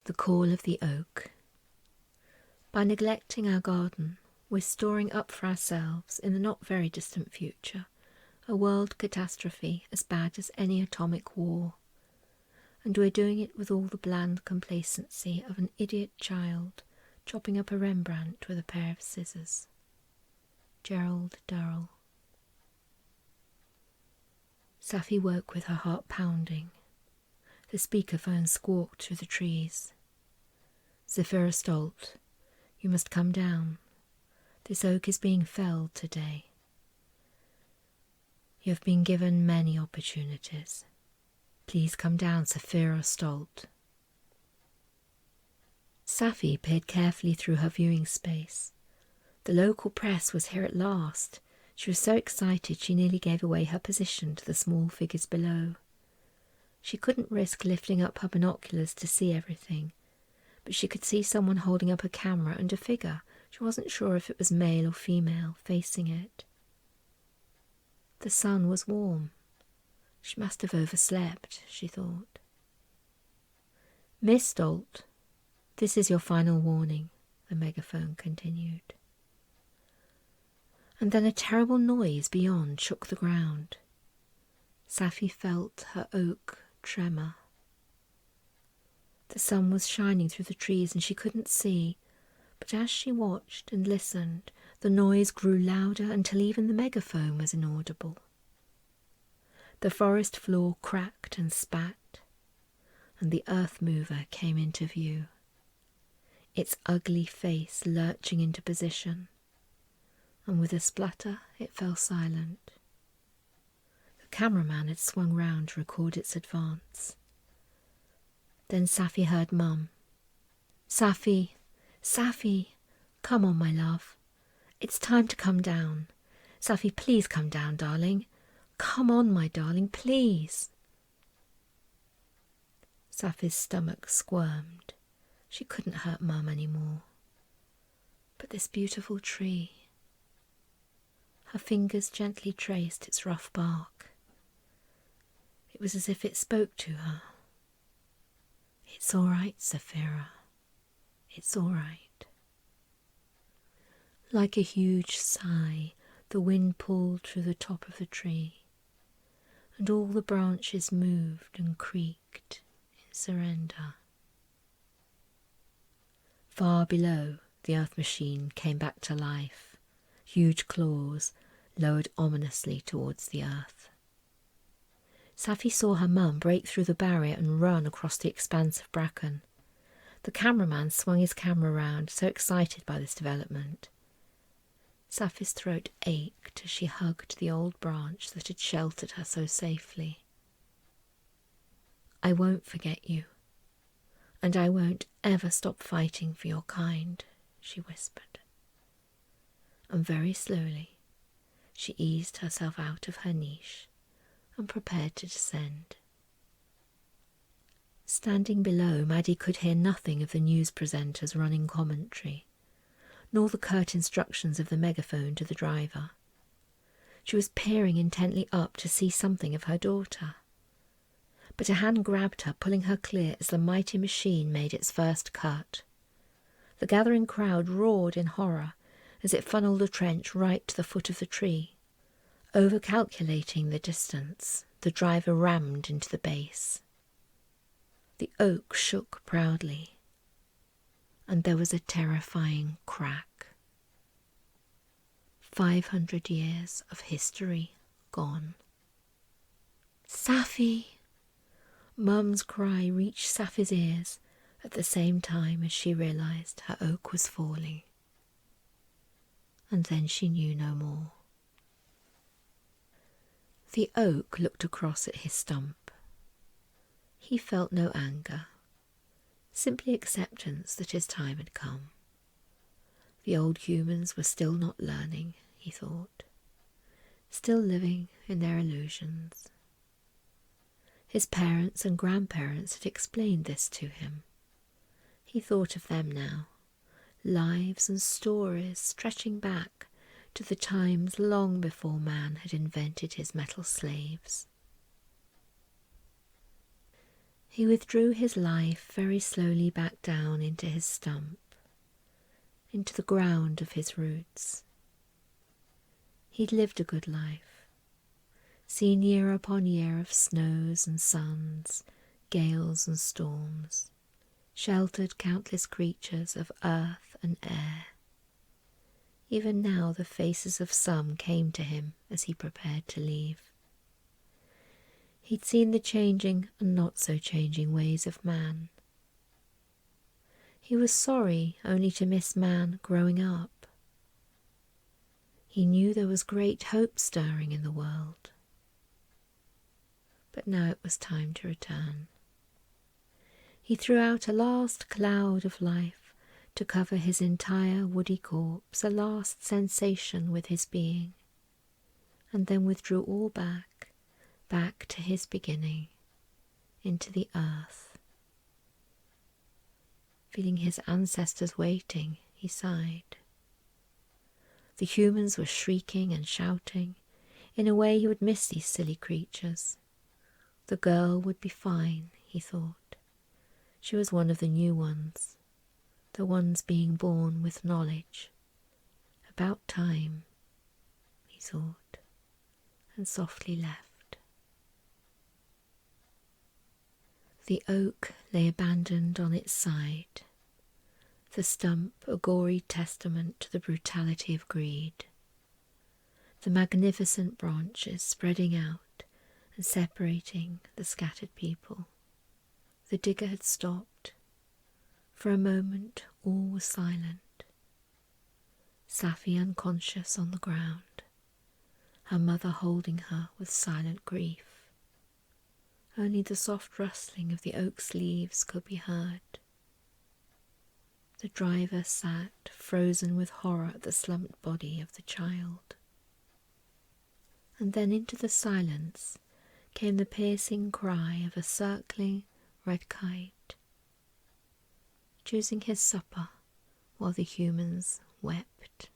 The call of the oak. By neglecting our garden, we're storing up for ourselves, in the not very distant future, a world catastrophe as bad as any atomic war. And we're doing it with all the bland complacency of an idiot child chopping up a Rembrandt with a pair of scissors. Gerald Durrell. Safi woke with her heart pounding. The speakerphone squawked through the trees. Zephyra Stolt, you must come down. This oak is being felled today. You have been given many opportunities. Please come down, Zephyra Stolt. Safi peered carefully through her viewing space. The local press was here at last. She was so excited she nearly gave away her position to the small figures below. She couldn't risk lifting up her binoculars to see everything, but she could see someone holding up a camera and a figure. She wasn't sure if it was male or female facing it. The sun was warm. She must have overslept, she thought. Miss Stolt, this is your final warning, the megaphone continued. And then a terrible noise beyond shook the ground. Safi felt her oak tremor. The sun was shining through the trees and she couldn't see, but as she watched and listened, the noise grew louder until even the megaphone was inaudible. The forest floor cracked and spat, and the earth mover came into view, its ugly face lurching into position, and with a splutter it fell silent. The cameraman had swung round to record its advance. Then Safi heard Mum. Safi, Safi, come on, my love. It's time to come down. Safi, please come down, darling. Come on, my darling, please. Safi's stomach squirmed. She couldn't hurt Mum any more. But this beautiful tree. Her fingers gently traced its rough bark. It was as if it spoke to her. It's all right, Zephyra. It's all right. Like a huge sigh, the wind pulled through the top of the tree, and all the branches moved and creaked in surrender. Far below, the earth machine came back to life. Huge claws lowered ominously towards the earth. Safi saw her mum break through the barrier and run across the expanse of bracken. The cameraman swung his camera round, so excited by this development. Safi's throat ached as she hugged the old branch that had sheltered her so safely. I won't forget you, and I won't ever stop fighting for your kind, she whispered. And very slowly she eased herself out of her niche and prepared to descend. Standing below, Maddie could hear nothing of the news presenters running commentary, nor the curt instructions of the megaphone to the driver. She was peering intently up to see something of her daughter. But a hand grabbed her, pulling her clear as the mighty machine made its first cut. The gathering crowd roared in horror as it funneled the trench right to the foot of the tree. Overcalculating the distance, the driver rammed into the base. The oak shook proudly, and there was a terrifying crack. 500 years of history gone. Safi! Mum's cry reached Safi's ears at the same time as she realised her oak was falling. And then she knew no more. The oak looked across at his stump. He felt no anger, simply acceptance that his time had come. The old humans were still not learning, he thought, still living in their illusions. His parents and grandparents had explained this to him. He thought of them now, lives and stories stretching back to the times long before man had invented his metal slaves. He withdrew his life very slowly back down into his stump, into the ground of his roots. He'd lived a good life, seen year upon year of snows and suns, gales and storms, sheltered countless creatures of earth and air. Even now the faces of some came to him as he prepared to leave. He'd seen the changing and not so changing ways of man. He was sorry only to miss man growing up. He knew there was great hope stirring in the world. But now it was time to return. He threw out a last cloud of life to cover his entire woody corpse, a last sensation with his being, and then withdrew all back to his beginning, into the earth. Feeling his ancestors waiting, he sighed. The humans were shrieking and shouting. In a way he would miss these silly creatures. The girl would be fine, he thought. She was one of the new ones, the ones being born with knowledge. About time, he thought, and softly left. The oak lay abandoned on its side, the stump a gory testament to the brutality of greed, the magnificent branches spreading out and separating the scattered people. The digger had stopped. For a moment all was silent. Safi unconscious on the ground, her mother holding her with silent grief. Only the soft rustling of the oak's leaves could be heard. The driver sat frozen with horror at the slumped body of the child. And then into the silence came the piercing cry of a circling red kite, choosing his supper while the humans wept.